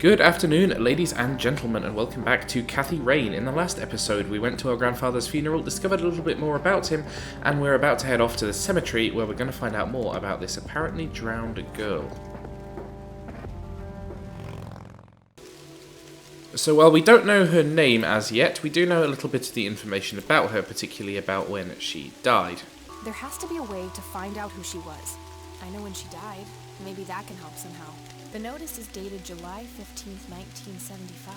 Good afternoon, ladies and gentlemen, and welcome back to Kathy Rain. In the last episode, we went to our grandfather's funeral, discovered a little bit more about him, and we're about to head off to the cemetery where we're going to find out more about this apparently drowned girl. So while we don't know her name as yet, we do know a little bit of the information about her, particularly about when she died. There has to be a way to find out who she was. I know when she died. Maybe that can help somehow. The notice is dated July 15th, 1975.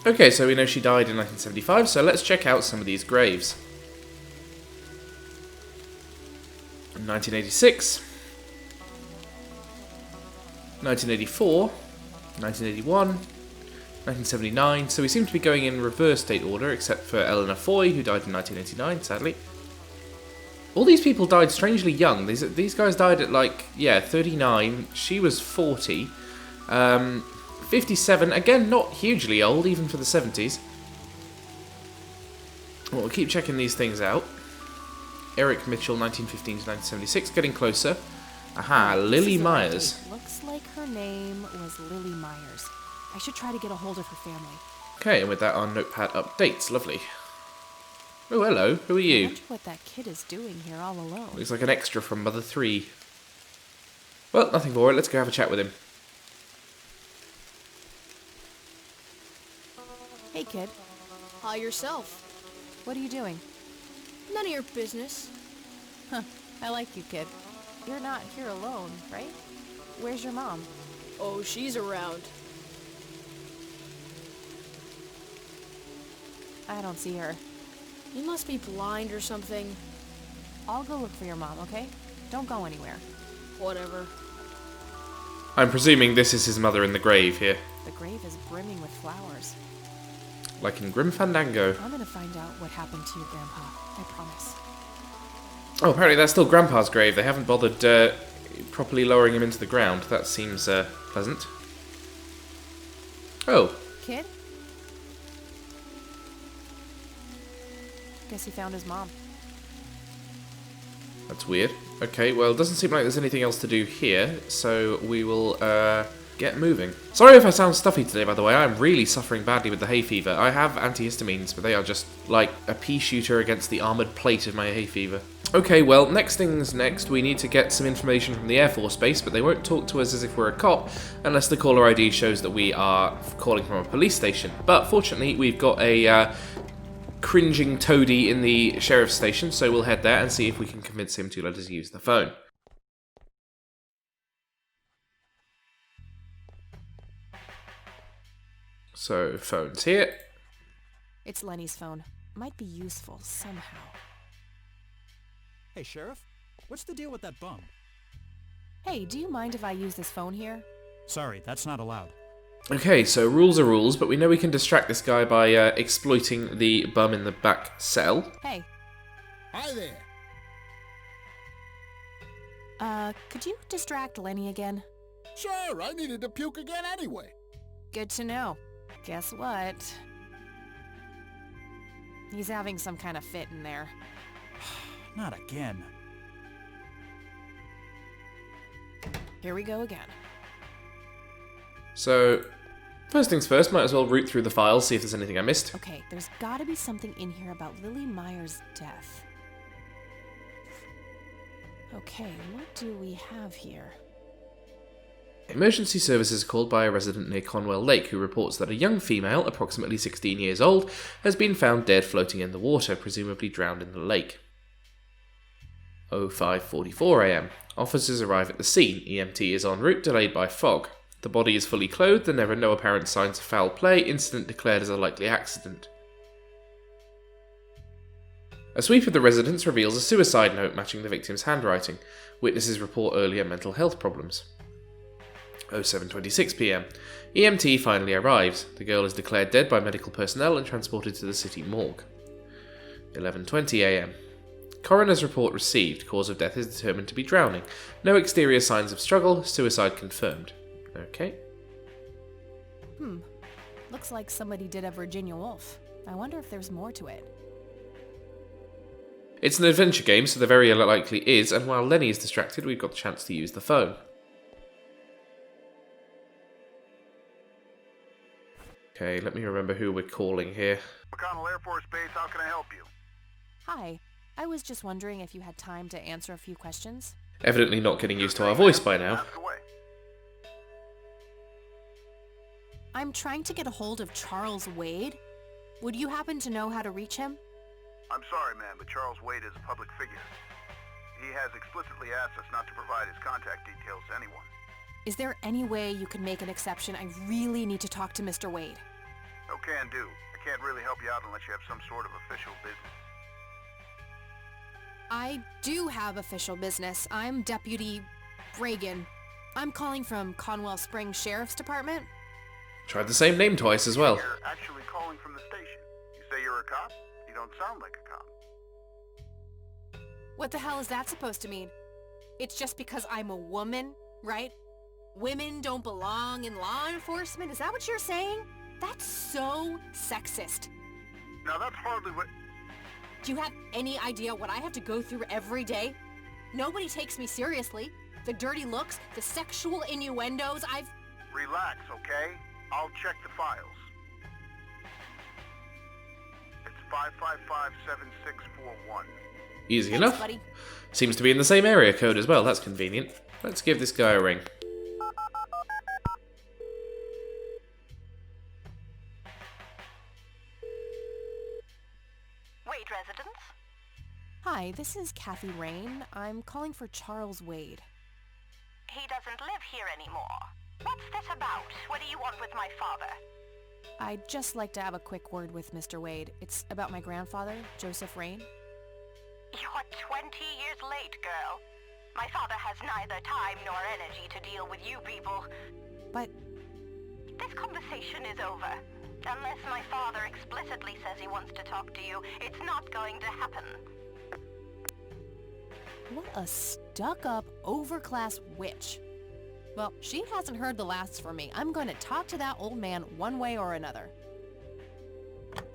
Okay, so we know she died in 1975, so let's check out some of these graves. 1986, 1984, 1981, 1979, so we seem to be going in reverse date order, except for Eleanor Foy, who died in 1989, sadly. All these people died strangely young. These guys died at 39. She was 40. 57, again, not hugely old, even for the 70s. Well, we'll keep checking these things out. Eric Mitchell, 1915 to 1976, getting closer. Aha, Lily Myers. Looks like her name was Lily Myers. I should try to get a hold of her family. Okay, and with that, our notepad updates. Lovely. Oh, hello. Who are you? I wonder what that kid is doing here all alone. Looks like an extra from Mother 3. Well, nothing for it. Let's go have a chat with him. Hey, kid. Hi, yourself. What are you doing? None of your business. Huh. I like you, kid. You're not here alone, right? Where's your mom? Oh, she's around. I don't see her. You must be blind or something. I'll go look for your mom, okay? Don't go anywhere. Whatever. I'm presuming this is his mother in the grave here. The grave is brimming with flowers. Like in Grim Fandango. I'm gonna find out what happened to your grandpa. I promise. Oh, apparently that's still Grandpa's grave. They haven't bothered properly lowering him into the ground. That seems pleasant. Oh. Kid? Guess he found his mom. That's weird. Okay, well, it doesn't seem like there's anything else to do here, so we will get moving. Sorry if I sound stuffy today, by the way. I'm really suffering badly with the hay fever. I have antihistamines, but they are just like a pea shooter against the armoured plate of my hay fever. Okay, well, next thing's next. We need to get some information from the Air Force Base, but they won't talk to us as if we're a cop unless the caller ID shows that we are calling from a police station. But fortunately, we've got a cringing toady in the sheriff's station, so we'll head there and see if we can convince him to let us use the phone. So, phone's here. It's Lenny's phone. Might be useful somehow. Hey, Sheriff. What's the deal with that bum? Hey, do you mind if I use this phone here? Sorry, that's not allowed. Okay, so rules are rules, but we know we can distract this guy by exploiting the bum in the back cell. Hey. Hi there. Could you distract Lenny again? Sure, I needed to puke again anyway. Good to know. Guess what? He's having some kind of fit in there. Not again. Here we go again. So, first things first, might as well root through the files, see if there's anything I missed. Okay, there's gotta be something in here about Lily Myers' death. Okay, what do we have here? Emergency services are called by a resident near Conwell Lake who reports that a young female, approximately 16 years old, has been found dead floating in the water, presumably drowned in the lake. 05:44 am. Officers arrive at the scene. EMT is en route, delayed by fog. The body is fully clothed and there are no apparent signs of foul play. Incident declared as a likely accident. A sweep of the residence reveals a suicide note matching the victim's handwriting. Witnesses report earlier mental health problems. 07:26 p.m. EMT finally arrives. The girl is declared dead by medical personnel and transported to the city morgue. 11:20 a.m. Coroner's report received. Cause of death is determined to be drowning. No exterior signs of struggle. Suicide confirmed. Okay. Looks like somebody did a Virginia Woolf. I wonder if there's more to it. It's an adventure game, so there very likely is, and while Lenny is distracted, we've got the chance to use the phone. Okay, let me remember who we're calling here. McConnell Air Force Base, how can I help you? Hi. I was just wondering if you had time to answer a few questions. Evidently not getting used to our voice by now. Ask away. I'm trying to get a hold of Charles Wade. Would you happen to know how to reach him? I'm sorry, ma'am, but Charles Wade is a public figure. He has explicitly asked us not to provide his contact details to anyone. Is there any way you can make an exception? I really need to talk to Mr. Wade. No can do. I can't really help you out unless you have some sort of official business. I do have official business. I'm Deputy Reagan. I'm calling from Conwell Springs Sheriff's Department. Tried the same name twice as well. You're actually calling from the station. You say you're a cop? You don't sound like a cop. What the hell is that supposed to mean? It's just because I'm a woman, right? Women don't belong in law enforcement? Is that what you're saying? That's so sexist. Now that's hardly what... Do you have any idea what I have to go through every day? Nobody takes me seriously. The dirty looks, the sexual innuendos, Relax, okay? I'll check the files. It's 555-7641. Easy Thanks, enough. buddy. Seems to be in the same area code as well, that's convenient. Let's give this guy a ring. Wade residence? Hi, this is Kathy Rain. I'm calling for Charles Wade. He doesn't live here anymore. What's this about? What do you want with my father? I'd just like to have a quick word with Mr. Wade. It's about my grandfather, Joseph Rain. You're 20 years late, girl. My father has neither time nor energy to deal with you people. But This conversation is over. Unless my father explicitly says he wants to talk to you, it's not going to happen. what a stuck-up, overclass witch. Well, she hasn't heard the last from me. I'm going to talk to that old man one way or another.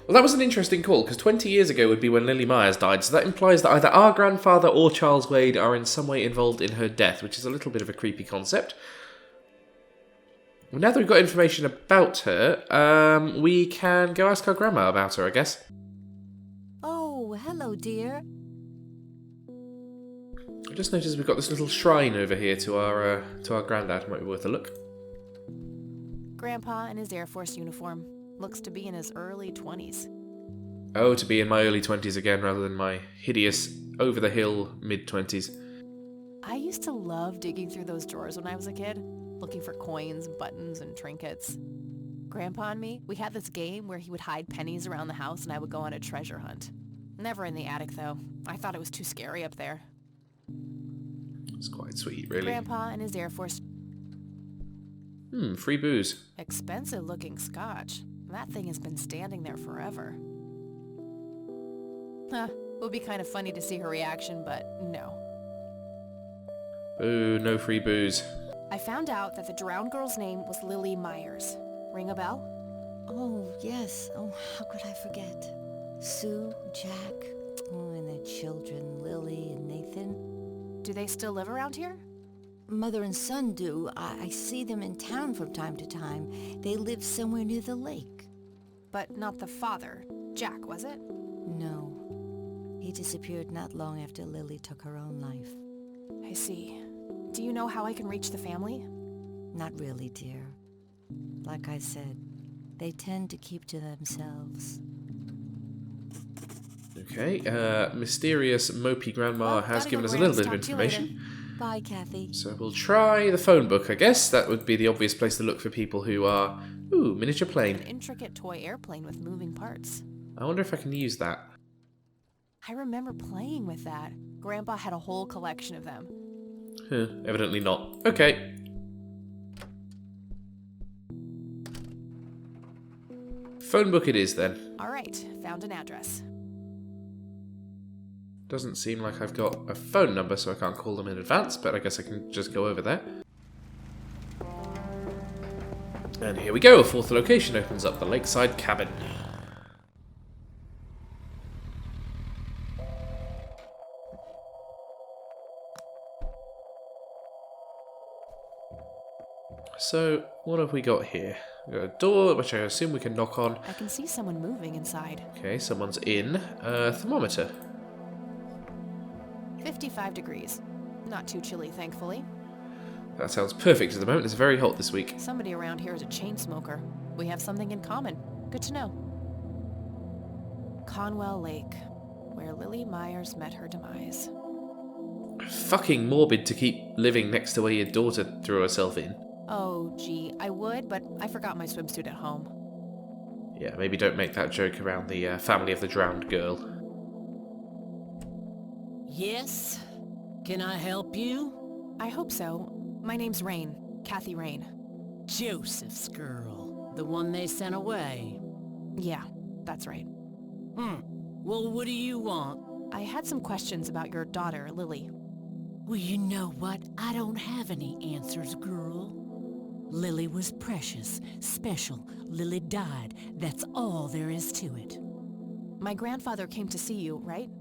Well, that was an interesting call, because 20 years ago would be when Lily Myers died, so that implies that either our grandfather or Charles Wade are in some way involved in her death, which is a little bit of a creepy concept. Well, now that we've got information about her, we can go ask our grandma about her, I guess. Oh, hello, dear. I just noticed we've got this little shrine over here to our granddad. Might be worth a look. Grandpa in his Air Force uniform. Looks to be in his early 20s. Oh, to be in my early 20s again rather than my hideous, over-the-hill mid-20s. I used to love digging through those drawers when I was a kid, looking for coins, buttons, and trinkets. Grandpa and me, we had this game where he would hide pennies around the house and I would go on a treasure hunt. Never in the attic, though. I thought it was too scary up there. It's quite sweet, really. Grandpa and his Air Force... Free booze. Expensive-looking scotch. That thing has been standing there forever. Huh, it would be kind of funny to see her reaction, but no. Ooh, no free booze. I found out that the drowned girl's name was Lily Myers. Ring a bell? Oh, yes. Oh, how could I forget? Sue, Jack, and their children, Lily and Nathan. Do they still live around here? Mother and son do. I see them in town from time to time. They live somewhere near the lake. But not the father. Jack, was it? No. He disappeared not long after Lily took her own life. I see. Do you know how I can reach the family? Not really, dear. Like I said, they tend to keep to themselves. Okay, mysterious mopey grandma Well, has gotta given go, us a little Gramps. bit of Talk to you later. information. Bye, Kathy. So we'll try the phone book, I guess. That would be the obvious place to look for people who are... Ooh, miniature An plane. intricate toy airplane with moving parts. I wonder if I can use that. I remember playing with that. Grandpa had a whole collection of them. Huh, evidently not. Okay. Phone book it is, then. Alright, found an address. Doesn't seem like I've got a phone number, so I can't call them in advance, but I guess I can just go over there. And here we go, a fourth location opens up, the lakeside cabin. So, what have we got here? We've got a door, which I assume we can knock on. I can see someone moving inside. Okay, someone's in. Thermometer. 55 degrees. Not too chilly, thankfully. That sounds perfect at the moment. It's very hot this week. Somebody around here is a chain smoker. We have something in common. Good to know. Conwell Lake, where Lily Myers met her demise. Fucking morbid to keep living next to where your daughter threw herself in. Oh, gee, I would, but I forgot my swimsuit at home. Yeah, maybe don't make that joke around the family of the drowned girl. Yes? Can I help you? I hope so. My name's Rain. Kathy Rain. Joseph's girl. The one they sent away. Yeah, that's right. Well, what do you want? I had some questions about your daughter, Lily. Well, you know what? I don't have any answers, girl. Lily was precious, special. Lily died. That's all there is to it. My grandfather came to see you, right?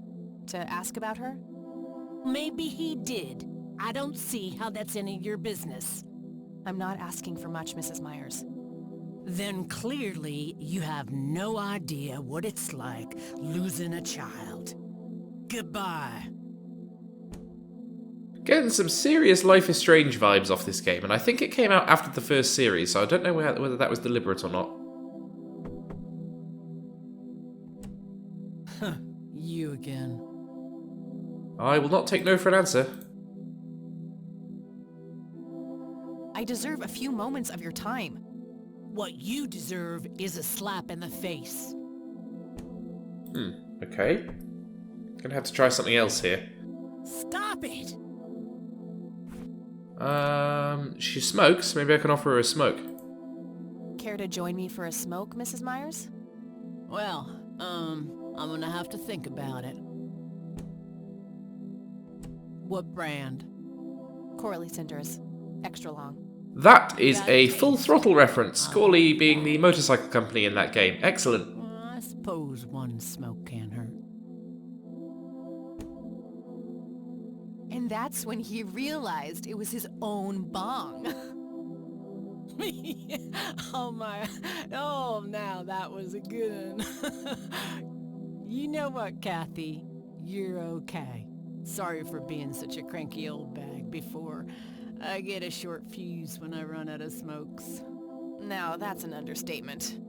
To ask about her? Maybe he did. I don't see how that's any of your business. I'm not asking for much, Mrs. Myers. Then clearly you have no idea what it's like losing a child. Goodbye. Getting some serious Life is Strange vibes off this game, and I think it came out after the first series, so I don't know whether that was deliberate or not. You again. I will not take no for an answer. I deserve a few moments of your time. What you deserve is a slap in the face. Okay. Gonna have to try something else here. Stop it! She smokes. Maybe I can offer her a smoke. Care to join me for a smoke, Mrs. Myers? Well, I'm gonna have to think about it. What brand? Corley Cinders. Extra long. That is a Full Throttle reference. Corley being the motorcycle company in that game. Excellent. I suppose one smoke can't hurt. And that's when he realized it was his own bong. Oh my, oh now that was a good one. You know what, Kathy? You're okay. Sorry for being such a cranky old bag before. I get a short fuse when I run out of smokes. Now that's an understatement.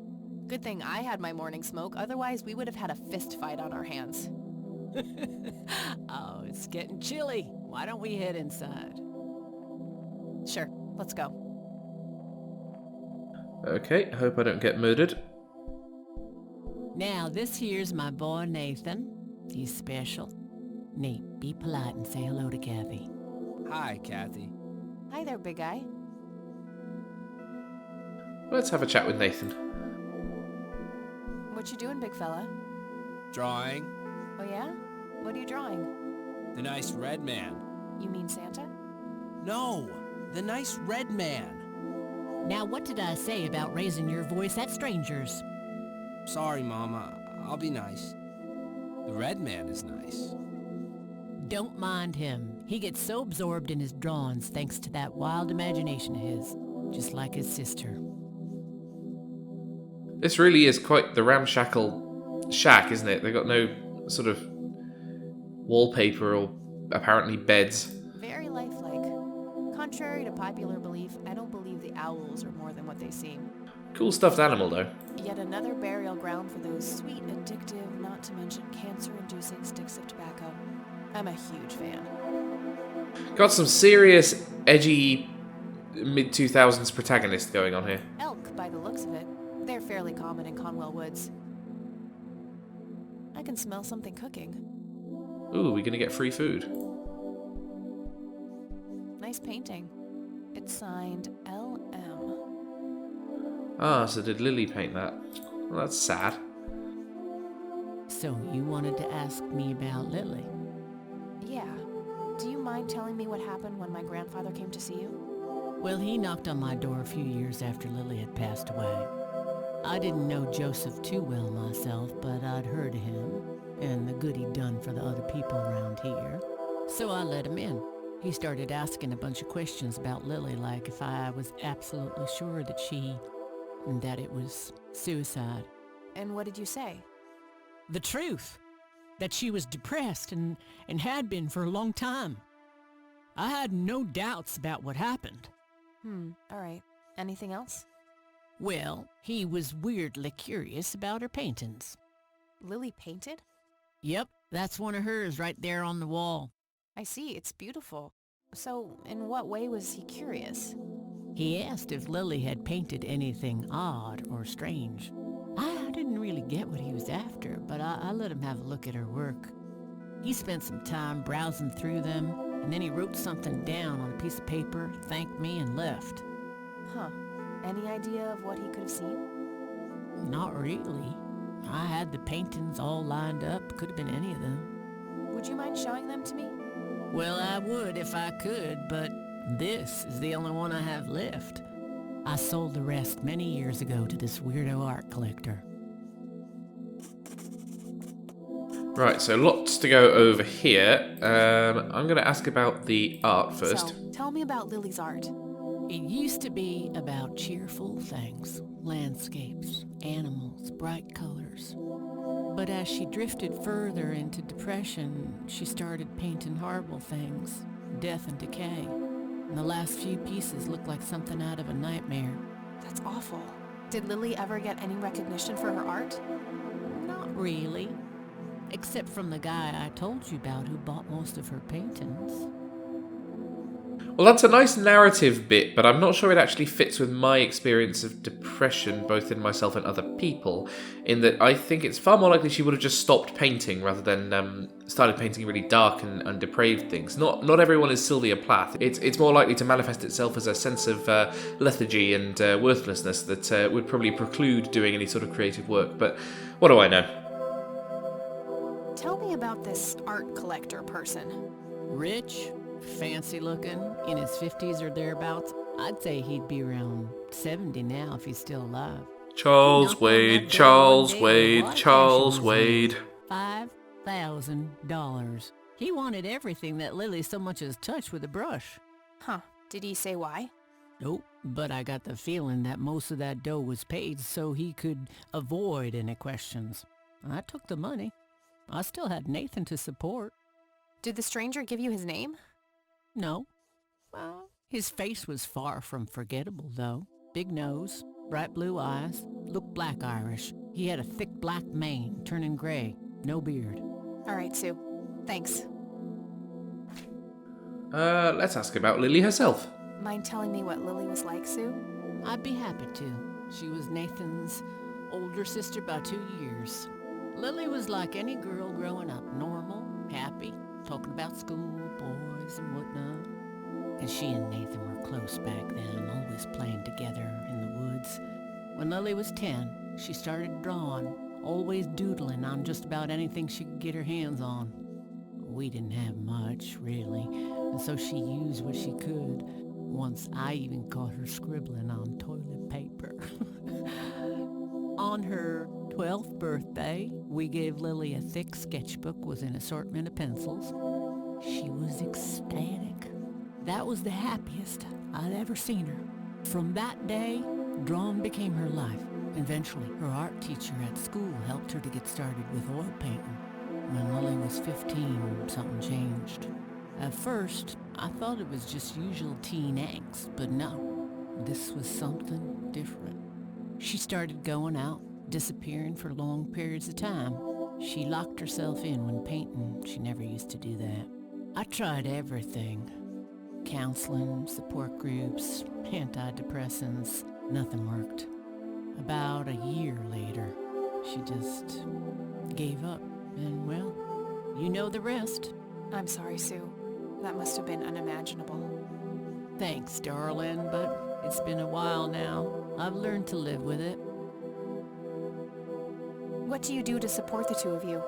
Good thing I had my morning smoke, otherwise we would have had a fist fight on our hands. Oh, it's getting chilly. Why don't we head inside? Sure, let's go. Okay, I hope I don't get murdered. Now, this here's my boy Nathan. He's special. Nate, be polite and say hello to Kathy. Hi, Kathy. Hi there, big guy. Let's have a chat with Nathan. What you doing, big fella? Drawing. Oh yeah? What are you drawing? The nice red man. You mean Santa? No, the nice red man. Now, what did I say about raising your voice at strangers? Sorry, Mama. I'll be nice. The red man is nice. Don't mind him. He gets so absorbed in his drawings thanks to that wild imagination of his, just like his sister. This really is quite the ramshackle shack, isn't it? They've got no sort of wallpaper or apparently beds. Very lifelike. Contrary to popular belief, I don't believe the owls are more than what they seem. Cool stuffed animal, though. Yet another burial ground for those sweet, addictive, not to mention cancer-inducing sticks of tobacco. I'm a huge fan. Got some serious, edgy, mid-2000s protagonist going on here. Elk, by the looks of it. They're fairly common in Conwell Woods. I can smell something cooking. Ooh, we're gonna get free food. Nice painting. It's signed L.M. Ah, so did Lily paint that? Well, that's sad. So you wanted to ask me about Lily? Yeah. Do you mind telling me what happened when my grandfather came to see you? Well, he knocked on my door a few years after Lily had passed away. I didn't know Joseph too well myself, but I'd heard of him and the good he'd done for the other people around here. So I let him in. He started asking a bunch of questions about Lily, like if I was absolutely sure that it was suicide. And what did you say? The truth. That she was depressed and had been for a long time. I had no doubts about what happened. All right. Anything else? Well, he was weirdly curious about her paintings. Lily painted? Yep, that's one of hers right there on the wall. I see, it's beautiful. So, in what way was he curious? He asked if Lily had painted anything odd or strange. I didn't really get what he was after, but I let him have a look at her work. He spent some time browsing through them, and then he wrote something down on a piece of paper, thanked me, and left. Huh. Any idea of what he could have seen? Not really. I had the paintings all lined up. Could have been any of them. Would you mind showing them to me? Well, I would if I could, but this is the only one I have left. I sold the rest many years ago to this weirdo art collector. Right, so lots to go over here. I'm going to ask about the art first. So, tell me about Lily's art. It used to be about cheerful things, landscapes, animals, bright colors. But as she drifted further into depression, she started painting horrible things, death and decay. And the last few pieces look like something out of a nightmare. That's awful. Did Lily ever get any recognition for her art? Not really. Except from the guy I told you about who bought most of her paintings. Well, that's a nice narrative bit, but I'm not sure it actually fits with my experience of depression, both in myself and other people, in that I think it's far more likely she would have just stopped painting rather than started painting really dark and depraved things. Not everyone is Sylvia Plath. It's more likely to manifest itself as a sense of lethargy and worthlessness that would probably preclude doing any sort of creative work, but what do I know? Tell me about this art collector person. Rich, fancy looking, in his 50s or thereabouts. I'd say he'd be around 70 now if he's still alive. Charles Wade, Charles Wade, Charles Wade. $5,000. He wanted everything that Lily so much as touched with a brush. Huh. Did he say why? Nope, but I got the feeling that most of that dough was paid so he could avoid any questions. I took the money. I still had Nathan to support. Did the stranger give you his name? No. Well, his face was far from forgettable, though. Big nose, bright blue eyes, looked black Irish. He had a thick black mane, turning gray, no beard. All right, Sue. Thanks. Let's ask about Lily herself. Mind telling me what Lily was like, Sue? I'd be happy to. She was Nathan's older sister by 2 years. Lily was like any girl growing up, normal, happy, talking about school, boys, and whatnot. And she and Nathan were close back then, always playing together in the woods. When Lily was 10, she started drawing, always doodling on just about anything she could get her hands on. We didn't have much, really, and so she used what she could. Once I even caught her scribbling on toilet paper. On her 12th birthday, we gave Lily a thick sketchbook with an assortment of pencils. She was ecstatic. That was the happiest I'd ever seen her. From that day, drawing became her life. Eventually, her art teacher at school helped her to get started with oil painting. When Lily was 15, something changed. At first, I thought it was just usual teen angst, but no, this was something different. She started going out, disappearing for long periods of time. She locked herself in when painting. She never used to do that. I tried everything. Counseling, support groups, antidepressants. Nothing worked. About a year later, she just gave up. And well, you know the rest. I'm sorry, Sue. That must have been unimaginable. Thanks, darling, but it's been a while now. I've learned to live with it. What do you do to support the two of you?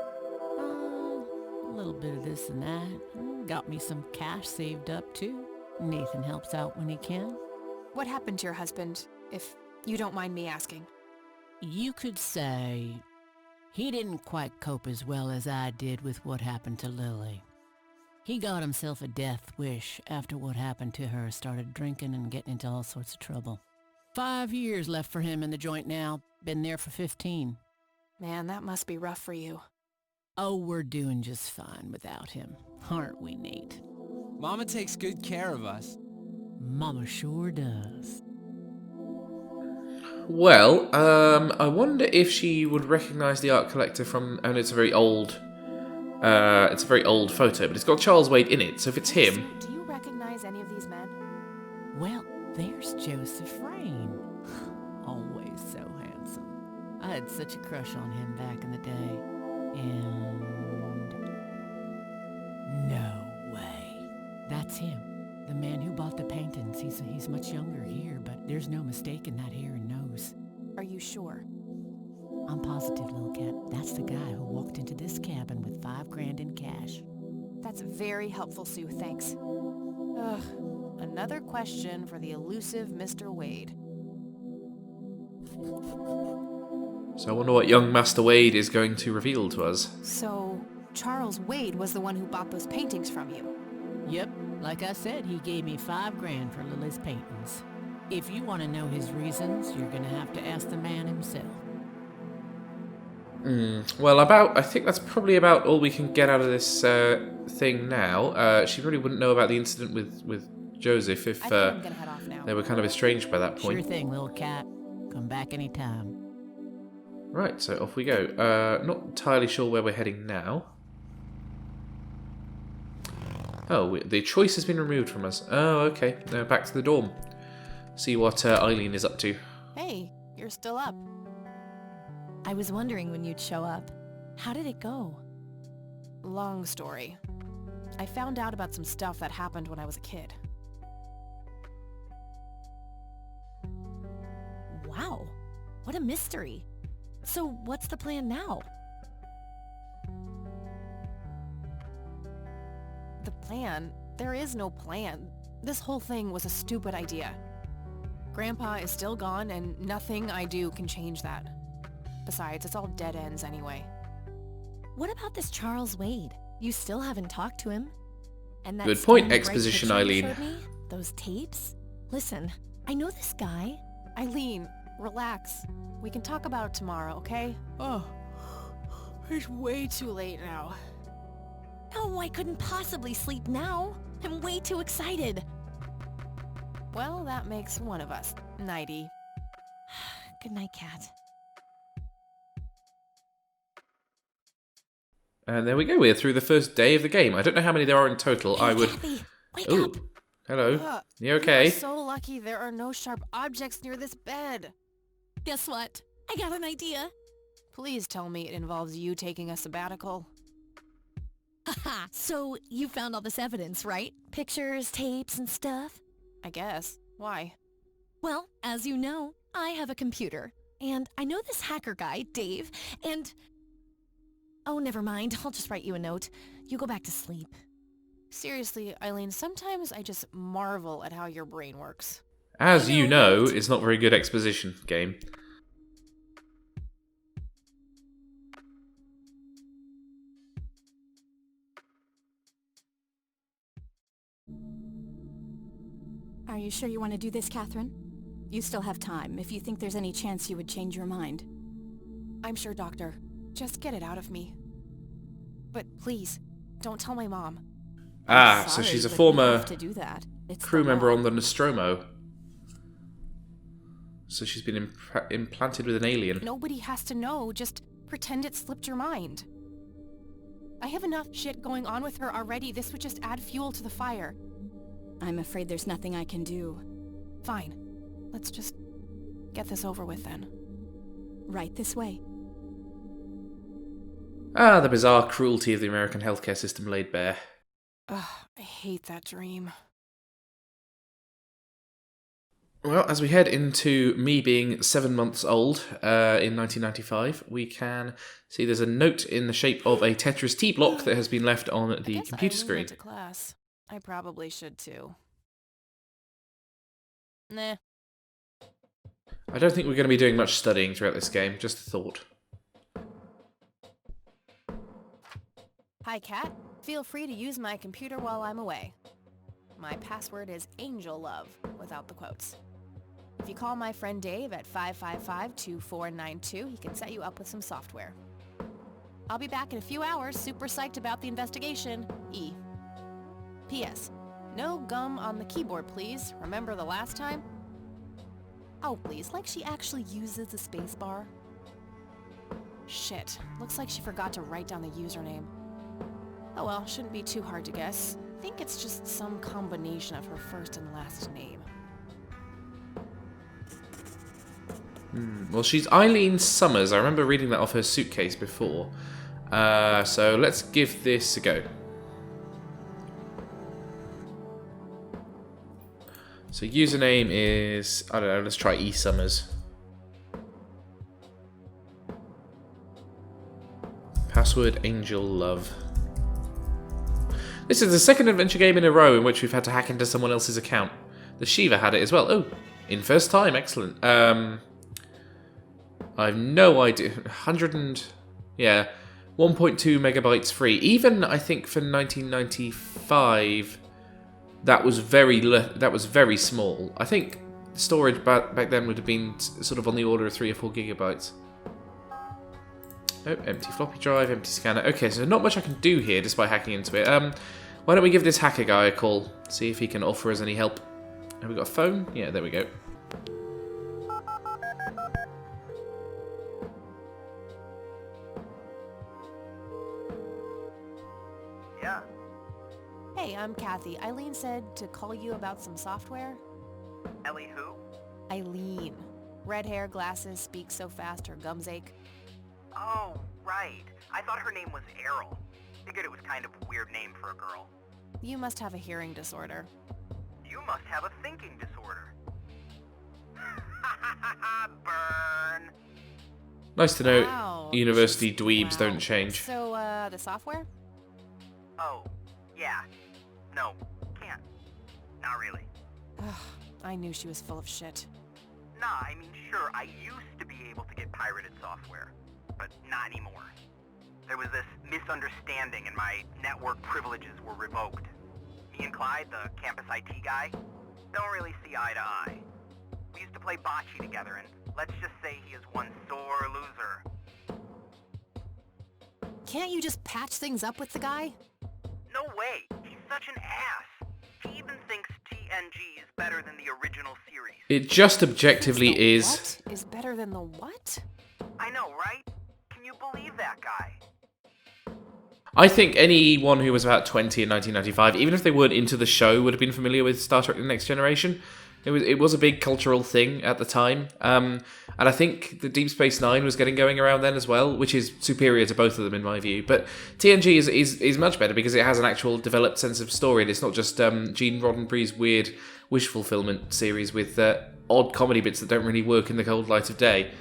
A little bit of this and that. Got me some cash saved up, too. Nathan helps out when he can. What happened to your husband, if you don't mind me asking? You could say he didn't quite cope as well as I did with what happened to Lily. He got himself a death wish after what happened to her. Started drinking and getting into all sorts of trouble. 5 years left for him in the joint now. Been there for 15. Man, that must be rough for you. Oh, we're doing just fine without him. Aren't we, Nate? Mama takes good care of us. Mama sure does. Well, I wonder if she would recognise the art collector from... And it's a very old photo, but it's got Charles Wade in it, so if it's him... Sue, do you recognize any of these men? Well, there's Joseph Rain. Always so handsome. I had such a crush on him back in the day. And... no way. That's him. The man who bought the paintings. He's much younger here, but there's no mistaking that hair and nose. Are you sure? I'm positive, little cat. That's the guy who walked into this cabin with $5,000 in cash. That's very helpful, Sue. Thanks. Ugh. Another question for the elusive Mr. Wade. So I wonder what young Master Wade is going to reveal to us. So, Charles Wade was the one who bought those paintings from you? Yep, like I said, he gave me $5,000 for Lily's paintings. If you want to know his reasons, you're gonna have to ask the man himself. Well, I think that's probably about all we can get out of this thing now. She really wouldn't know about the incident with Joseph if I think I'm gonna head off now. they were kind of estranged by that point. Sure thing, little cat. Come back anytime. Right, so off we go. Not entirely sure where we're heading now. Oh, the choice has been removed from us. Oh, okay. Back to the dorm. See what Eileen is up to. Hey, you're still up. I was wondering when you'd show up. How did it go? Long story. I found out about some stuff that happened when I was a kid. Wow, what a mystery. So what's the plan now? The plan? There is no plan. This whole thing was a stupid idea. Grandpa is still gone, and nothing I do can change that. Besides, it's all dead ends anyway. What about this Charles Wade? You still haven't talked to him. And that Good point, stone exposition, bright picture you Eileen. showed me? Those tapes? Listen, I know this guy. Eileen, relax. We can talk about it tomorrow, okay? Oh, it's way too late now. No, I couldn't possibly sleep now. I'm way too excited. Well, that makes one of us. Nighty. Good night, cat. And there we go. We're through the first day of the game. I don't know how many there are in total. I would... Kathy, wake Ooh. up. Hello. You You okay? are so lucky there are no sharp objects near this bed. Guess what? I got an idea. Please tell me it involves you taking a sabbatical. Haha, so you found all this evidence, right? Pictures, tapes, and stuff? I guess. Why? Well, as you know, I have a computer. And I know this hacker guy, Dave, and... Oh, never mind. I'll just write you a note. You go back to sleep. Seriously, Eileen, sometimes I just marvel at how your brain works. As you know, right? it's not very good exposition game. Are you sure you want to do this, Catherine? You still have time, if you think there's any chance you would change your mind. I'm sure, Doctor. Just get it out of me. But please, don't tell my mom. Ah, I'm so sorry, she's a but you former have to do that. It's crew the member law. on the Nostromo. So she's been implanted with an alien. Nobody has to know. Just pretend it slipped your mind. I have enough shit going on with her already. This would just add fuel to the fire. I'm afraid there's nothing I can do. Fine. Let's just get this over with then. Right this way. Ah, the bizarre cruelty of the American healthcare system laid bare. Ugh, I hate that dream. Well, as we head into me being 7 months old in 1995, we can see there's a note in the shape of a Tetris T block that has been left on the I guess computer Eileen screen. went to class. I probably should too. Nah. I don't think we're going to be doing much studying throughout this game, just a thought. Hi, Kat. Feel free to use my computer while I'm away. My password is Angel Love, without the quotes. If you call my friend Dave at 555-2492, he can set you up with some software. I'll be back in a few hours, super psyched about the investigation. E. P.S. No gum on the keyboard, please. Remember the last time? Oh, please, like she actually uses the space bar. Shit, looks like she forgot to write down the username. Oh well, shouldn't be too hard to guess. I think it's just some combination of her first and last name. Well, she's Eileen Summers. I remember reading that off her suitcase before. So let's give this a go. So username is, I don't know, let's try E Summers. Password Angel Love. This is the second adventure game in a row in which we've had to hack into someone else's account. The Shiva had it as well. Oh, in first time, excellent. I have no idea. 1.2 megabytes free. Even I think for 1995, that was very small. I think storage back then would have been sort of on the order of 3 or 4 gigabytes. Oh, empty floppy drive, empty scanner. Okay, so not much I can do here despite hacking into it. Why don't we give this hacker guy a call? See if he can offer us any help. Have we got a phone? Yeah, there we go. Yeah. Hey, I'm Kathy. Eileen said to call you about some software. Ellie who? Eileen. Red hair, glasses, speaks so fast her gums ache. Oh, right. I thought her name was Errol. Figured it was kind of a weird name for a girl. You must have a hearing disorder. You must have a thinking disorder. Burn. Nice to know Wow. university dweebs Wow. don't change. So, the software? Oh, yeah. No, can't. Not really. I knew she was full of shit. Nah, I mean, sure, I used to be able to get pirated software, but not anymore. There was this misunderstanding and my network privileges were revoked. Me and Clyde, the campus IT guy, don't really see eye to eye. We used to play bocce together, and let's just say he is one sore loser. Can't you just patch things up with the guy? No way! He's such an ass! He even thinks TNG is better than the original series. It just objectively The is. What is better than the what? I know, right? Can you believe that guy? I think anyone who was about 20 in 1995, even if they weren't into the show, would have been familiar with Star Trek The Next Generation. It was a big cultural thing at the time. And I think the Deep Space Nine was getting going around then as well, which is superior to both of them in my view. But TNG is much better because it has an actual developed sense of story. And it's not just Gene Roddenberry's weird wish fulfillment series with odd comedy bits that don't really work in the cold light of day.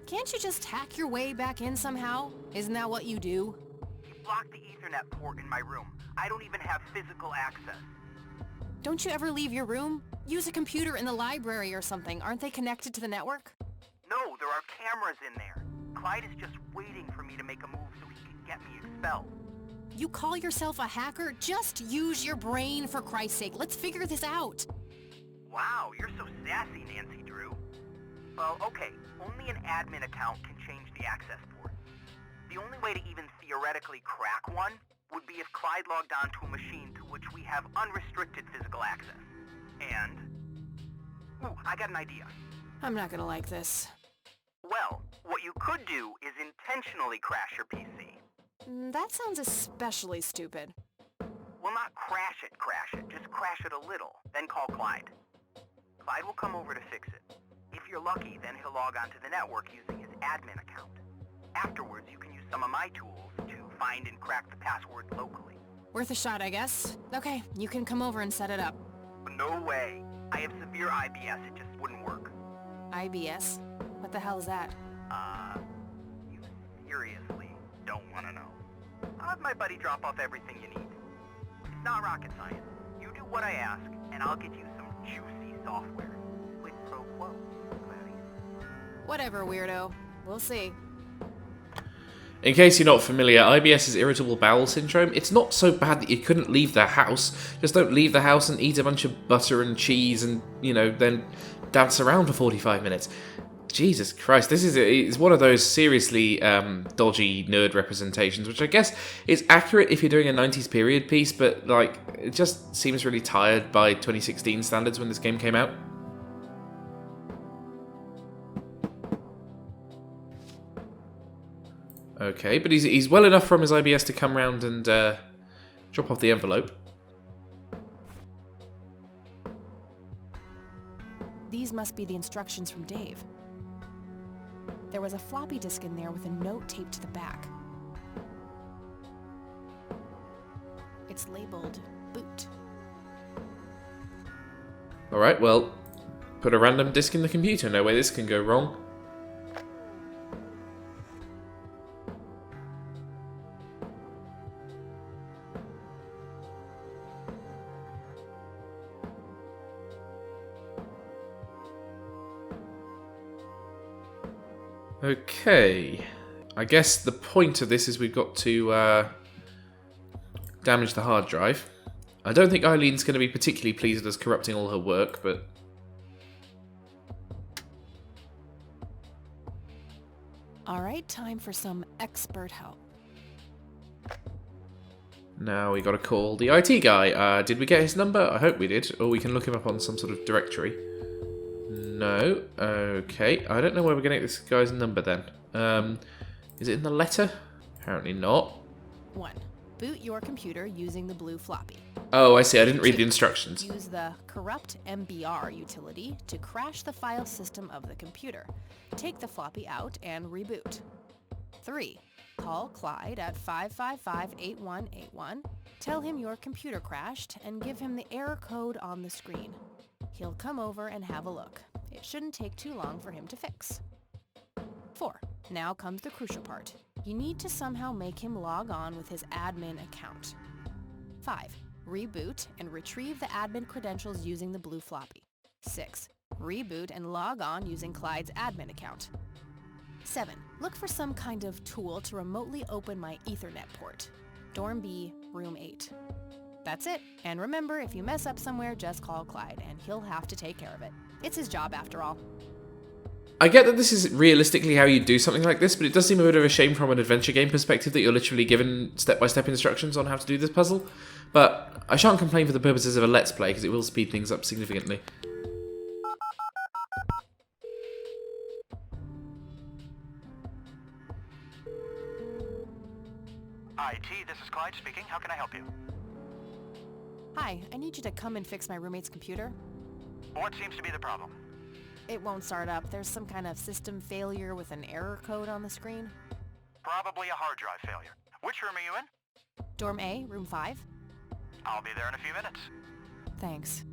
Can't you just hack your way back in somehow? Isn't that what you do? He blocked the Ethernet port in my room. I don't even have physical access. Don't you ever leave your room? Use a computer in the library or something. Aren't they connected to the network? No, there are cameras in there. Clyde is just waiting for me to make a move so he can get me expelled. You call yourself a hacker? Just use your brain, for Christ's sake. Let's figure this out. Wow, you're so sassy, Nancy Drew. Well, okay, only an admin account can change the access port. The only way to even theoretically crack one would be if Clyde logged onto a machine to which we have unrestricted physical access. And... ooh, I got an idea. I'm not gonna like this. Well, what you could do is intentionally crash your PC. That sounds especially stupid. Well, not crash it, just crash it a little, then call Clyde. Clyde will come over to fix it. If you're lucky, then he'll log onto the network using his admin account. Afterwards, you can use some of my tools to find and crack the password locally. Worth a shot, I guess. Okay, you can come over and set it up. No way. I have severe IBS, it just wouldn't work. IBS? What the hell is that? You seriously don't want to know. I'll have my buddy drop off everything you need. It's not rocket science. You do what I ask, and I'll get you some juicy software. Quid pro quo. Whatever, weirdo. We'll see. In case you're not familiar, IBS is irritable bowel syndrome. It's not so bad that you couldn't leave the house. Just don't leave the house and eat a bunch of butter and cheese and, you know, then dance around for 45 minutes. Jesus Christ, it's one of those seriously dodgy nerd representations, which I guess is accurate if you're doing a 90s period piece, but, like, it just seems really tired by 2016 standards when this game came out. Okay, but he's well enough from his IBS to come round and drop off the envelope. These must be the instructions from Dave. There was a floppy disk in there with a note taped to the back. It's labeled boot. Alright, well, put a random disk in the computer. No way this can go wrong. Okay, I guess the point of this is we've got to damage the hard drive. I don't think Eileen's going to be particularly pleased with us corrupting all her work, but... Alright, time for some expert help. Now we got to call the IT guy. Did we get his number? I hope we did. Or we can look him up on some sort of directory. No. Okay. I don't know where we're going to get this guy's number then. Is it in the letter? Apparently not. 1. Boot your computer using the blue floppy. Oh, I see. I didn't read 2. the instructions. Use the corrupt MBR utility to crash the file system of the computer. Take the floppy out and reboot. 3. Call Clyde at 555-8181. Tell him your computer crashed and give him the error code on the screen. He'll come over and have a look. It shouldn't take too long for him to fix. 4. Now comes the crucial part. You need to somehow make him log on with his admin account. 5. Reboot and retrieve the admin credentials using the blue floppy. 6. Reboot and log on using Clyde's admin account. 7. Look for some kind of tool to remotely open my Ethernet port. Dorm B, room 8. That's it. And remember, if you mess up somewhere, just call Clyde, and he'll have to take care of it. It's his job, after all. I get that this is realistically how you do something like this, but it does seem a bit of a shame from an adventure game perspective that you're literally given step-by-step instructions on how to do this puzzle. But I shan't complain for the purposes of a Let's Play, because it will speed things up significantly. IT, this is Clyde speaking. How can I help you? Hi, I need you to come and fix my roommate's computer. What seems to be the problem? It won't start up. There's some kind of system failure with an error code on the screen. Probably a hard drive failure. Which room are you in? Dorm A, room 5. I'll be there in a few minutes. Thanks.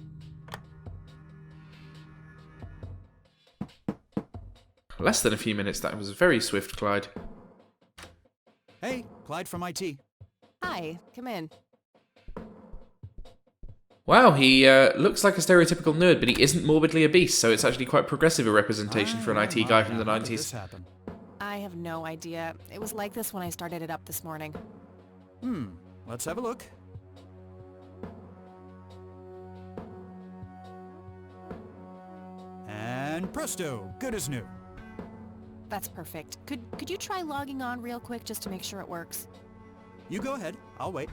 Less than a few minutes. That was very swift, Clyde. Hey, Clyde from IT. Hi, come in. Wow, he looks like a stereotypical nerd, but he isn't morbidly obese, so it's actually quite progressive a representation for an IT guy from the 90s. I have no idea. It was like this when I started it up this morning. Let's have a look. And presto, good as new. That's perfect. Could you try logging on real quick just to make sure it works? You go ahead, I'll wait.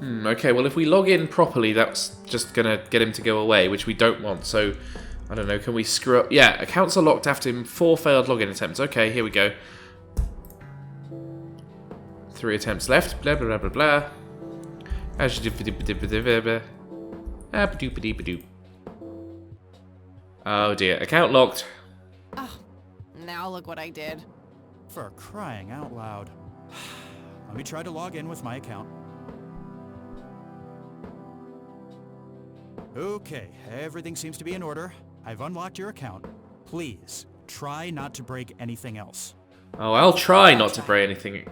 Okay, well if we log in properly, that's just gonna get him to go away, which we don't want, so... I don't know, can we screw up... Yeah, accounts are locked after 4 failed login attempts. Okay, here we go. 3 attempts left, blah blah blah blah blah. Oh dear, account locked. Oh, now look what I did. For crying out loud. Let me try to log in with my account. Okay, everything seems to be in order. I've unlocked your account. Please, try not to break anything else. Oh, I'll try not to break anything.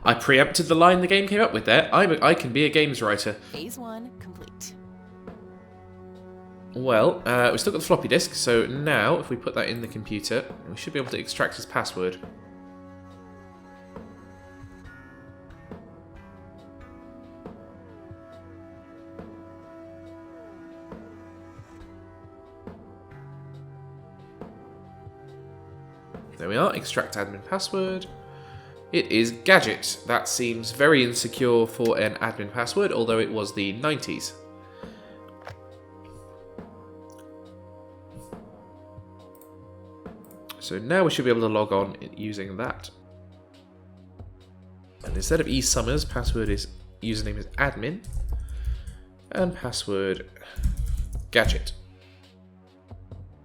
I preempted the line the game came up with there. I can be a games writer. Phase 1 complete. Well, we still got the floppy disk, so now if we put that in the computer, we should be able to extract his password. There we are, extract admin password. It is Gadget. That seems very insecure for an admin password, although it was the 90s. So now we should be able to log on using that. And instead of eSummers, username is admin, and password Gadget.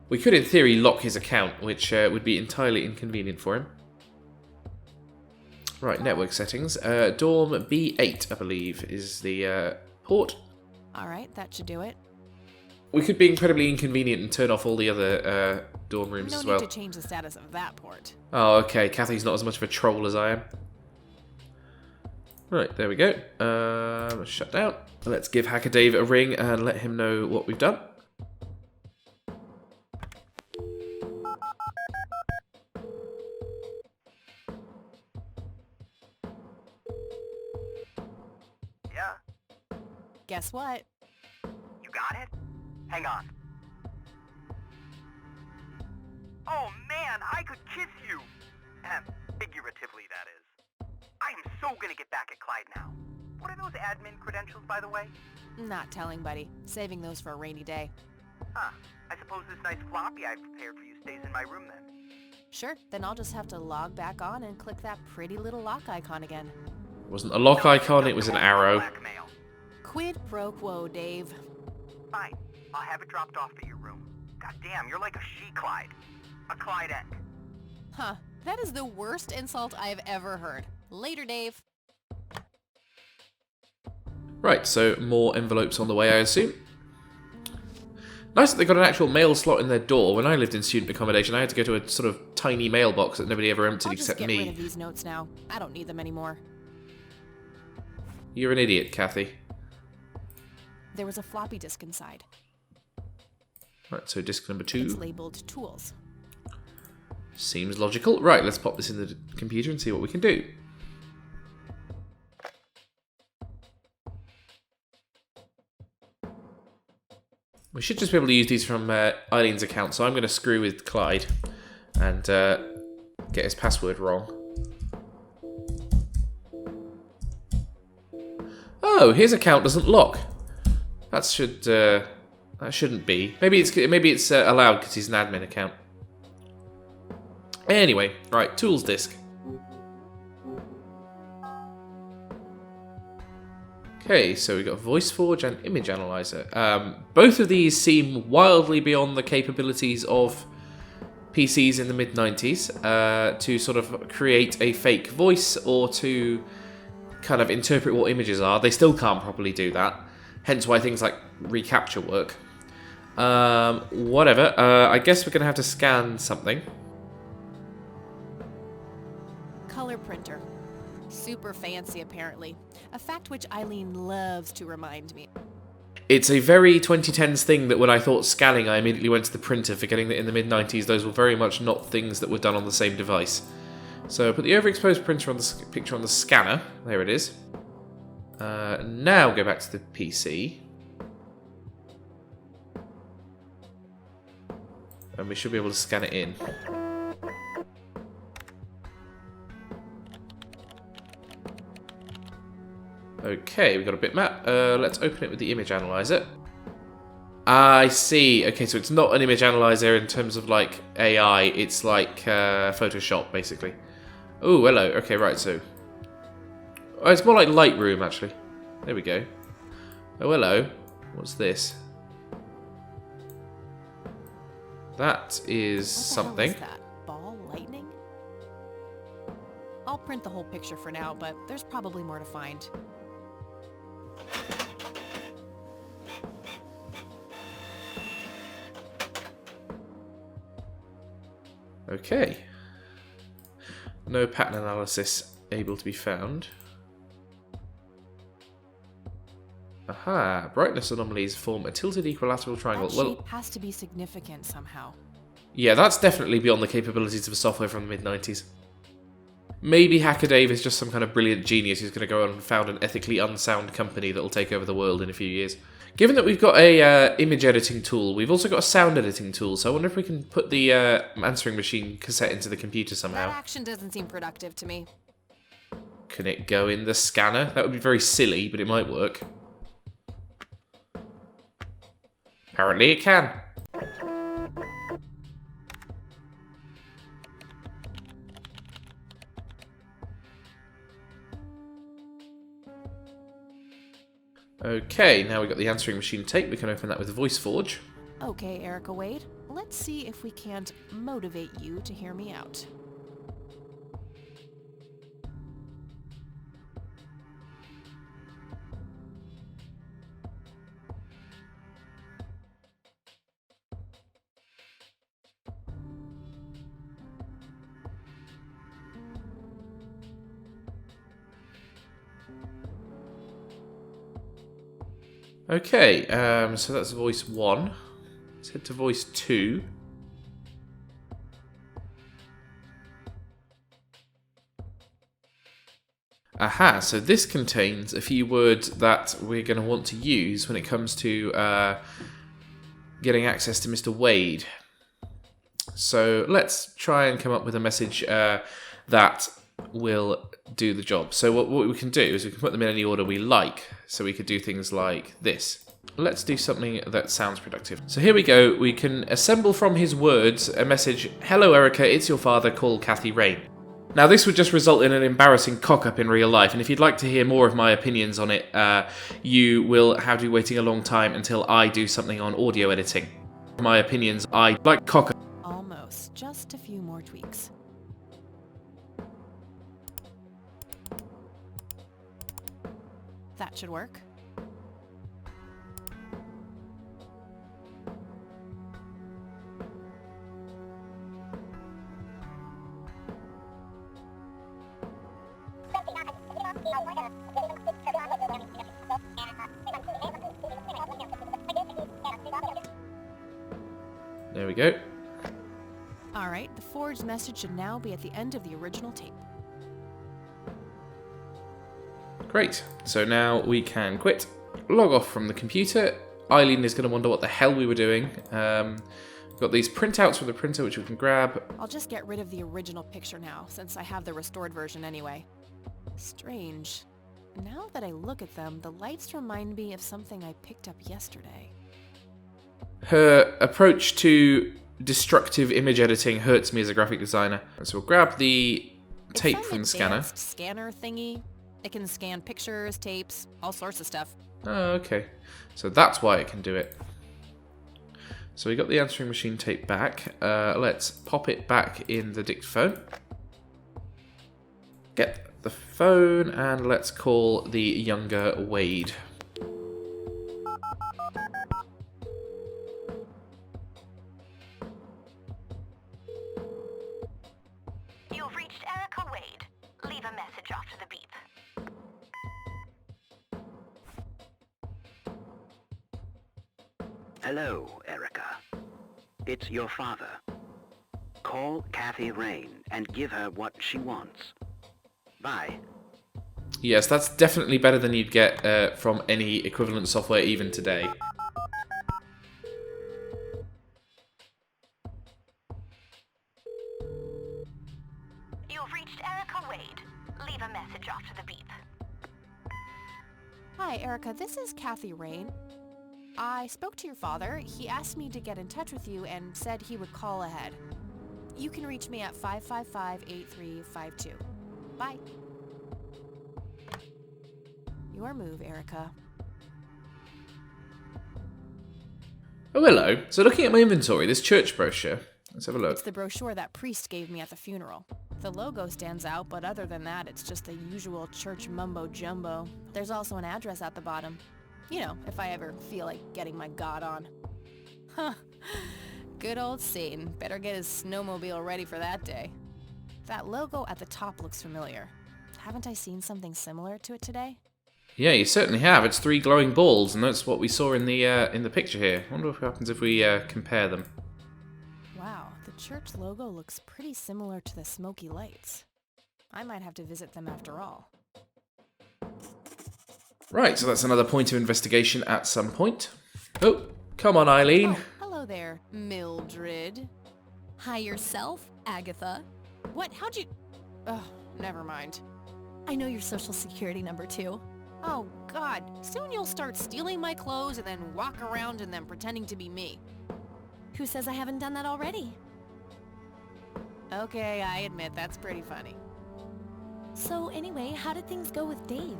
We could, in theory, lock his account, which would be entirely inconvenient for him. Right, network settings. Dorm B8, I believe, is the port. Alright, that should do it. We could be incredibly inconvenient and turn off all the other dorm rooms as well. No need to change the status of that port. Oh, okay. Kathy's not as much of a troll as I am. Right, there we go. Shut down. Let's give Hacker Dave a ring and let him know what we've done. Yeah? Guess what? You got it? Hang on. Oh man, I could kiss you! Figuratively, that is. I am so gonna get back at Clyde now. What are those admin credentials, by the way? Not telling, buddy. Saving those for a rainy day. Huh. I suppose this nice floppy I've prepared for you stays in my room then. Sure, then I'll just have to log back on and click that pretty little lock icon again. It wasn't a lock icon, it was an arrow. Blackmail. Quid pro quo, Dave. Fine. I'll have it dropped off at your room. God damn, you're like a she-Clyde. A Clyde-ette. Huh. That is the worst insult I've ever heard. Later, Dave. Right, so more envelopes on the way, I assume. Nice that they got an actual mail slot in their door. When I lived in student accommodation, I had to go to a sort of tiny mailbox that nobody ever emptied except me. I'll just get rid of these notes now. I don't need them anymore. You're an idiot, Kathy. There was a floppy disk inside. Right, so disk number 2. It's labeled Tools. Seems logical. Right, let's pop this in the computer and see what we can do. We should just be able to use these from Eileen's account, so I'm going to screw with Clyde and get his password wrong. Oh, his account doesn't lock. That shouldn't be. Maybe it's allowed because he's an admin account. Anyway, right, tools disk. Okay, so we've got VoiceForge and Image Analyzer. Both of these seem wildly beyond the capabilities of PCs in the mid-90s to sort of create a fake voice or to kind of interpret what images are. They still can't properly do that, hence why things like reCAPTCHA work. Whatever, I guess we're going to have to scan something. Color printer. Super fancy, apparently. A fact which Eileen loves to remind me. It's a very 2010s thing that when I thought scanning, I immediately went to the printer, forgetting that in the mid-90s those were very much not things that were done on the same device. So put the overexposed printer on the picture on the scanner. There it is. Now go back to the PC. And we should be able to scan it in. Okay, we've got a bitmap. Let's open it with the image analyzer. I see. Okay, so it's not an image analyzer in terms of like AI. It's like Photoshop, basically. Oh, hello. Okay, right, so... Oh, it's more like Lightroom, actually. There we go. Oh, hello. What's this? That is something. What the hell is that? Ball lightning? I'll print the whole picture for now, but there's probably more to find. Okay. No pattern analysis able to be found. Aha, brightness anomalies form a tilted equilateral triangle. That shape has to be significant somehow. Yeah, that's definitely beyond the capabilities of a software from the mid-90s. Maybe Hacker Dave is just some kind of brilliant genius who's going to go on and found an ethically unsound company that will take over the world in a few years. Given that we've got a image editing tool, we've also got a sound editing tool, so I wonder if we can put the answering machine cassette into the computer somehow. That action doesn't seem productive to me. Can it go in the scanner? That would be very silly, but it might work. Apparently it can. Okay, now we've got the answering machine tape. We can open that with VoiceForge. Okay, Erica Wade. Let's see if we can't motivate you to hear me out. Okay, so that's voice 1. Let's head to voice 2. Aha, so this contains a few words that we're going to want to use when it comes to getting access to Mr. Wade. So let's try and come up with a message that will do the job. So what we can do is we can put them in any order we like. So we could do things like this. Let's do something that sounds productive. So here we go. We can assemble from his words a message. Hello, Erica. It's your father. Call Kathy Rain. Now, this would just result in an embarrassing cock-up in real life, and if you'd like to hear more of my opinions on it, you will have to be waiting a long time until I do something on audio editing. My opinions, I like cock-up. Almost. Just a few more tweaks. That should work. There we go. Alright, the forged message should now be at the end of the original tape. Great. So now we can quit, log off from the computer. Eileen is going to wonder what the hell we were doing. We've got these printouts from the printer which we can grab. I'll just get rid of the original picture now, since I have the restored version anyway. Strange. Now that I look at them, the lights remind me of something I picked up yesterday. Her approach to destructive image editing hurts me as a graphic designer. So we'll grab the tape from the scanner. Scanner thingy. It can scan pictures, tapes, all sorts of stuff. Oh, okay. So that's why it can do it. So we got the answering machine tape back. Let's pop it back in the dictaphone. Get the phone and let's call the younger Wade. You've reached Erica Wade. Leave a message after the beep. Hello, Erica. It's your father. Call Kathy Rain and give her what she wants. Bye. Yes, that's definitely better than you'd get from any equivalent software even today. You've reached Erica Wade. Leave a message after the beep. Hi, Erica. This is Kathy Rain. I spoke to your father. He asked me to get in touch with you and said he would call ahead. You can reach me at 555-8352. Bye. Your move, Erica. Oh, hello. So looking at my inventory, this church brochure. Let's have a look. It's the brochure that priest gave me at the funeral. The logo stands out, but other than that, it's just the usual church mumbo-jumbo. There's also an address at the bottom. You know, if I ever feel like getting my god on. Huh. Good old Satan. Better get his snowmobile ready for that day. That logo at the top looks familiar. Haven't I seen something similar to it today? Yeah, you certainly have. It's 3 glowing balls, and that's what we saw in the picture here. I wonder what happens if we compare them. Wow, the church logo looks pretty similar to the smoky lights. I might have to visit them after all. Right, so that's another point of investigation at some point. Oh, come on, Eileen. Oh, hello there, Mildred. Hi yourself, Agatha. What? How'd you... Oh, never mind. I know your social security number too. Oh, God. Soon you'll start stealing my clothes and then walk around in them pretending to be me. Who says I haven't done that already? Okay, I admit that's pretty funny. So anyway, how did things go with Dave?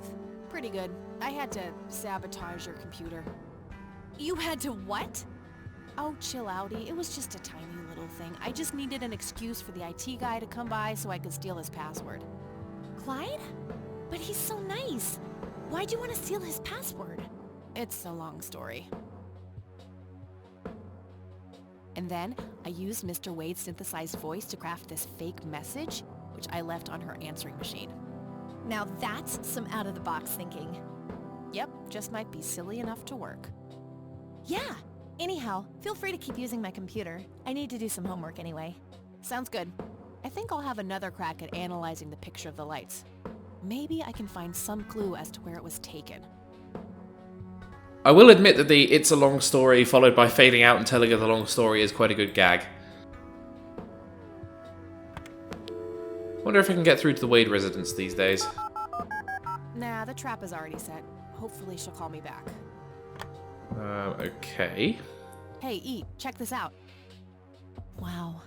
Pretty good. I had to sabotage your computer. You had to what? Oh, chill outy. It was just a tiny little thing. I just needed an excuse for the IT guy to come by so I could steal his password. Clyde? But he's so nice. Why'd you want to steal his password? It's a long story. And then, I used Mr. Wade's synthesized voice to craft this fake message, which I left on her answering machine. Now that's some out-of-the-box thinking. Yep, just might be silly enough to work. Yeah. Anyhow, feel free to keep using my computer. I need to do some homework anyway. Sounds good. I think I'll have another crack at analyzing the picture of the lights. Maybe I can find some clue as to where it was taken. I will admit that the "it's a long story" followed by fading out and telling of the long story is quite a good gag. Wonder if I can get through to the Wade residence these days. Nah, the trap is already set. Hopefully she'll call me back. Okay. Hey, E, check this out. Wow,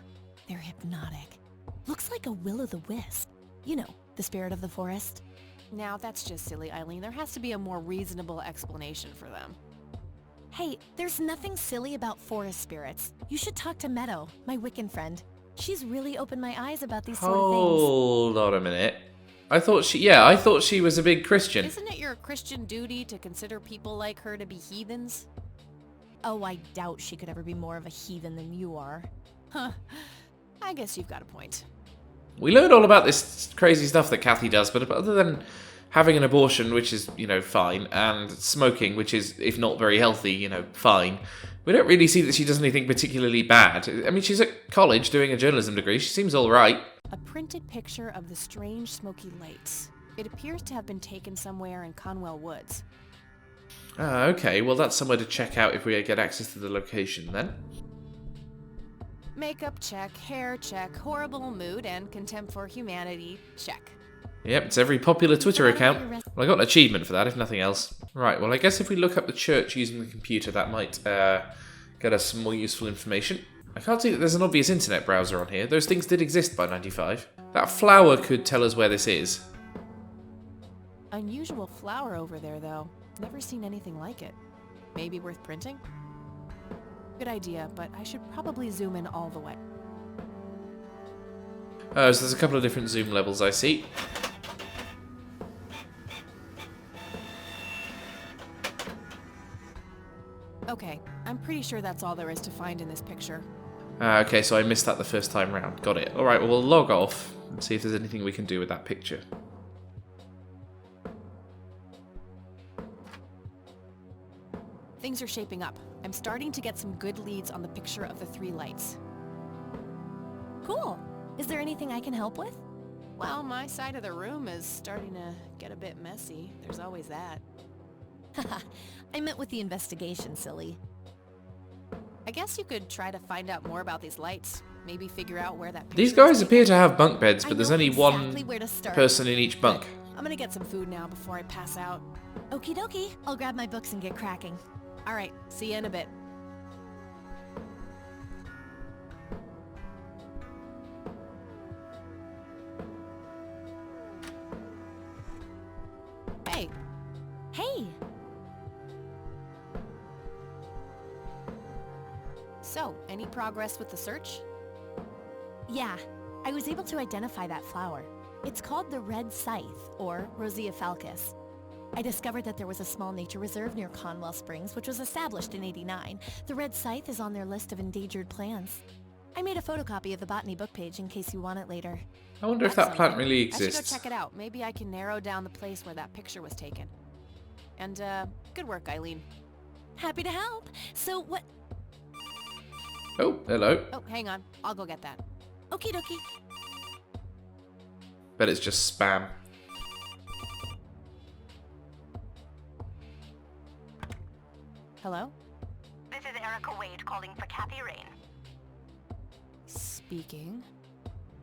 they're hypnotic. Looks like a will-o'-the-wisp. You know, the spirit of the forest. Now, that's just silly, Eileen. There has to be a more reasonable explanation for them. Hey, there's nothing silly about forest spirits. You should talk to Meadow, my Wiccan friend. She's really opened my eyes about these sort of things. Hold on a minute. I thought she was a big Christian. Isn't it your Christian duty to consider people like her to be heathens? Oh, I doubt she could ever be more of a heathen than you are. Huh. I guess you've got a point. We learned all about this crazy stuff that Kathy does, but other than having an abortion, which is, fine, and smoking, which is, if not very healthy, fine, we don't really see that she does anything particularly bad. I mean, she's at college doing a journalism degree. She seems all right. A printed picture of the strange smoky lights. It appears to have been taken somewhere in Conwell Woods. Okay, well that's somewhere to check out if we get access to the location then. Makeup check, hair check, horrible mood, and contempt for humanity check. Yep, it's every popular Twitter account. Well, I got an achievement for that, if nothing else. Right, well I guess if we look up the church using the computer, that might get us some more useful information. I can't see that there's an obvious internet browser on here. Those things did exist by 95. That flower could tell us where this is. Unusual flower over there, though. Never seen anything like it. Maybe worth printing? Good idea, but I should probably zoom in all the way. Oh, so there's a couple of different zoom levels I see. Okay, I'm pretty sure that's all there is to find in this picture. Okay, so I missed that the first time round. Got it. Alright, well, we'll log off and see if there's anything we can do with that picture. Things are shaping up. I'm starting to get some good leads on the picture of the 3 lights. Cool. Is there anything I can help with? Well, my side of the room is starting to get a bit messy. There's always that. Haha, I meant with the investigation, silly. I guess you could try to find out more about these lights. Maybe figure out where that picture These guys is appear to have bunk beds, but there's only exactly one where to start. person in each bunk. I'm gonna get some food now before I pass out. Okie dokie. I'll grab my books and get cracking. Alright, see you in a bit. Hey! Hey! So, any progress with the search? Yeah, I was able to identify that flower. It's called the red scythe, or Rosea falcus. I discovered that there was a small nature reserve near Conwell Springs, which was established in '89. The red scythe is on their list of endangered plants. I made a photocopy of the botany book page in case you want it later. I wonder if that plant really exists. I should go check it out. Maybe I can narrow down the place where that picture was taken. And, good work, Eileen. Happy to help. So what... Oh, hello. Oh, hang on. I'll go get that. Okie dokie. Bet it's just spam. Hello? This is Erica Wade calling for Kathy Rain. Speaking.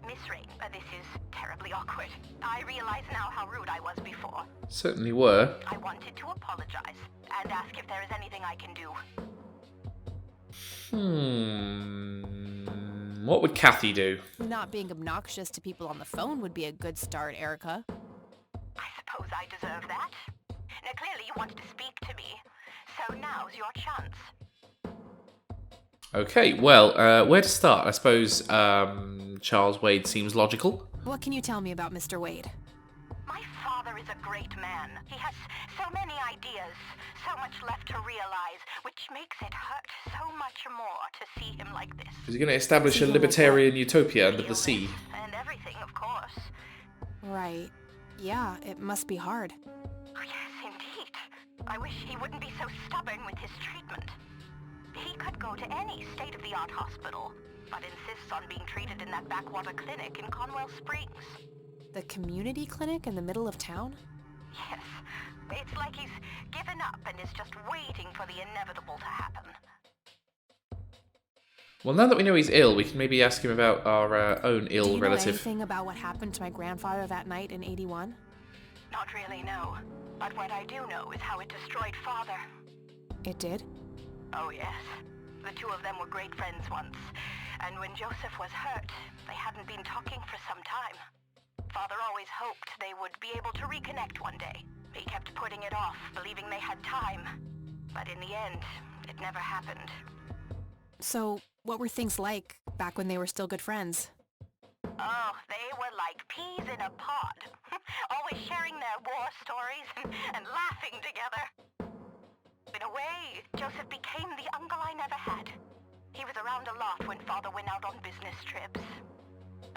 Miss Rain, this is terribly awkward. I realize now how rude I was before. Certainly were. I wanted to apologize and ask if there is anything I can do. What would Kathy do? Not being obnoxious to people on the phone would be a good start, Erica. I suppose I deserve that. Now, clearly you wanted to speak to me, so now's your chance. Okay, well, where to start? I suppose Charles Wade seems logical. What can you tell me about Mr. Wade? My father is a great man. He has so many ideas, so much left to realize, which makes it hurt so much more to see him like this. Is he going to establish a libertarian utopia under the sea? And everything, of course. Right. Yeah, it must be hard. Oh, yes, indeed. I wish he wouldn't be so stubborn with his treatment. He could go to any state-of-the-art hospital, but insists on being treated in that backwater clinic in Conwell Springs. The community clinic in the middle of town? Yes. It's like he's given up and is just waiting for the inevitable to happen. Well, now that we know he's ill, we can maybe ask him about our own ill Do you relative. know anything about what happened to my grandfather that night in 81? Not really, no. But what I do know is how it destroyed Father. It did? Oh, yes. The two of them were great friends once. And when Joseph was hurt, they hadn't been talking for some time. Father always hoped they would be able to reconnect one day. He kept putting it off, believing they had time. But in the end, it never happened. So, what were things like back when they were still good friends? Oh, they were like peas in a pod. Always sharing their war stories and laughing together. In a way, Joseph became the uncle I never had. He was around a lot when Father went out on business trips.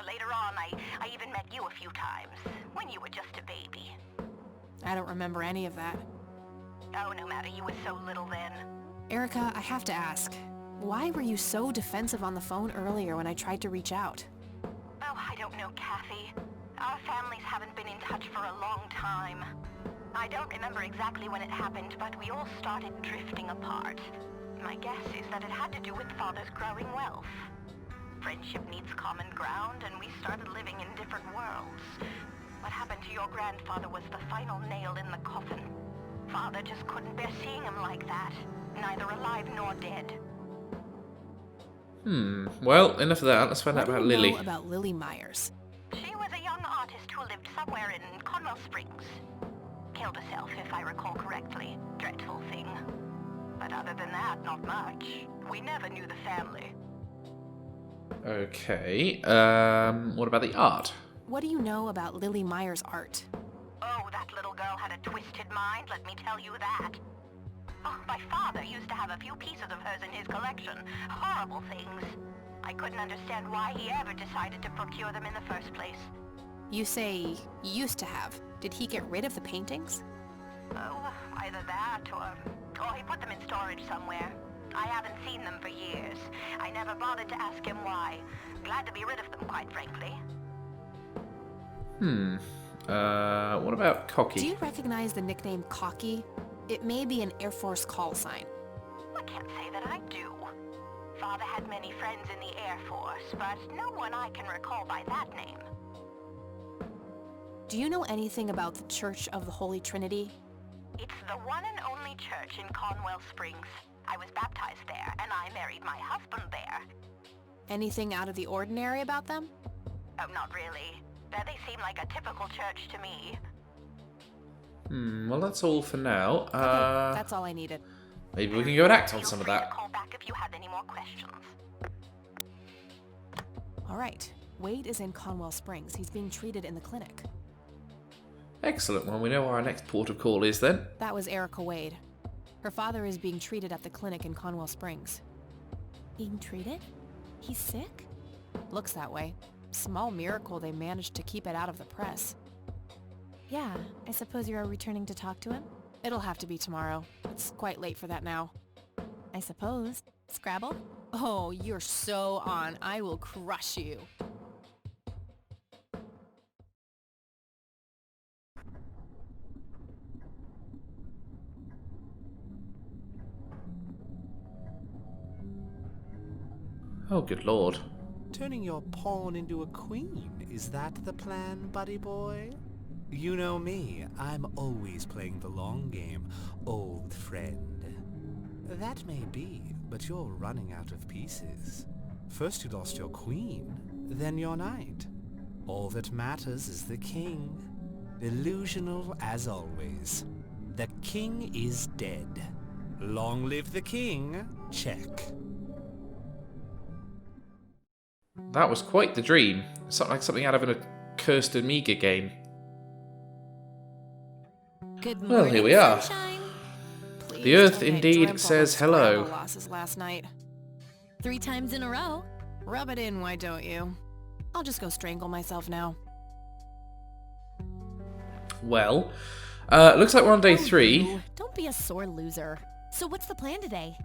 Later on, I even met you a few times, when you were just a baby. I don't remember any of that. Oh, no matter, you were so little then. Erica, I have to ask, why were you so defensive on the phone earlier when I tried to reach out? Oh, I don't know, Kathy. Our families haven't been in touch for a long time. I don't remember exactly when it happened, but we all started drifting apart. My guess is that it had to do with Father's growing wealth. Friendship needs common ground, and we started living in different worlds. What happened to your grandfather was the final nail in the coffin. Father just couldn't bear seeing him like that, neither alive nor dead. Well, enough of that. Let's find out What about do you Lily. know about Lily Myers? She was a young artist who lived somewhere in Conwell Springs. Killed herself, if I recall correctly. Dreadful thing. But other than that, not much. We never knew the family. Okay. What about the art? What do you know about Lily Myers' art? Oh, that little girl had a twisted mind, let me tell you that. Oh, my father used to have a few pieces of hers in his collection. Horrible things. I couldn't understand why he ever decided to procure them in the first place. You say used to have. Did he get rid of the paintings? Oh, either that or he put them in storage somewhere. I haven't seen them for years. I never bothered to ask him why. Glad to be rid of them, quite frankly. What about Cocky? Do you recognize the nickname Cocky? It may be an Air Force call sign. I can't say that I do. Father had many friends in the Air Force, but no one I can recall by that name. Do you know anything about the Church of the Holy Trinity? It's the one and only church in Conwell Springs. I was baptized there, and I married my husband there. Anything out of the ordinary about them? Oh, not really. They seem like a typical church to me. Well, that's all for now. Okay, that's all I needed. Maybe we can go and act on some of that. Call back if you have any more questions. All right. Wade is in Conwell Springs. He's being treated in the clinic. Excellent. Well, we know where our next port of call is then. That was Erica Wade. Her father is being treated at the clinic in Conwell Springs. Being treated? He's sick? Looks that way. Small miracle they managed to keep it out of the press. Yeah, I suppose you're returning to talk to him? It'll have to be tomorrow. It's quite late for that now. I suppose. Scrabble? Oh, you're so on. I will crush you. Oh, good lord. Turning your pawn into a queen, is that the plan, buddy boy? You know me, I'm always playing the long game, old friend. That may be, but you're running out of pieces. First you lost your queen, then your knight. All that matters is the king. Delusional as always. The king is dead. Long live the king, check. That was quite the dream. Like something out of a cursed Amiga game. Good Well, morning, here we are. sunshine. Please The Earth tell me I indeed dreamt all says those hello. Scrabble losses last night. 3 times in a row. Rub it in, why don't you? I'll just go strangle myself now. Well, looks like we're on day 3. You. Don't be a sore loser. So what's the plan today?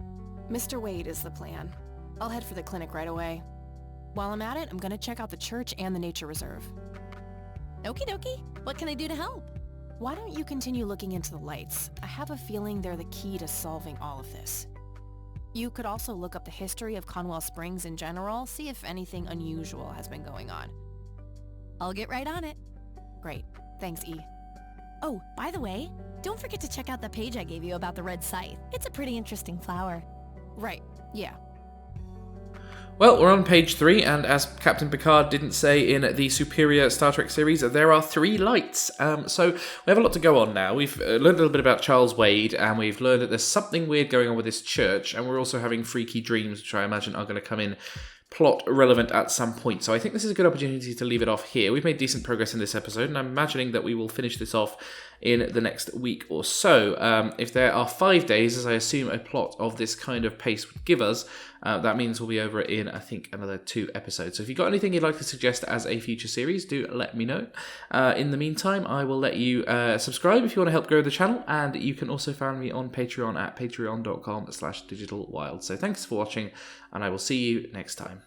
Mr. Wade is the plan. I'll head for the clinic right away. While I'm at it, I'm gonna check out the church and the nature reserve. Okie dokie. What can I do to help? Why don't you continue looking into the lights? I have a feeling they're the key to solving all of this. You could also look up the history of Conwell Springs in general, see if anything unusual has been going on. I'll get right on it. Great. Thanks, E. Oh, by the way, don't forget to check out the page I gave you about the red scythe. It's a pretty interesting flower. Right. Yeah. Well, we're on page 3, and as Captain Picard didn't say in the superior Star Trek series, there are 3 lights. So we have a lot to go on now. We've learned a little bit about Charles Wade, and we've learned that there's something weird going on with this church, and we're also having freaky dreams, which I imagine are going to come in plot relevant at some point. So I think this is a good opportunity to leave it off here. We've made decent progress in this episode, and I'm imagining that we will finish this off in the next week or so. If there are 5 days, as I assume a plot of this kind of pace would give us, that means we'll be over in, I think, another 2 episodes. So if you've got anything you'd like to suggest as a future series, do let me know. In the meantime, I will let you subscribe if you want to help grow the channel, and you can also find me on Patreon at patreon.com/digitalwild. So thanks for watching, and I will see you next time.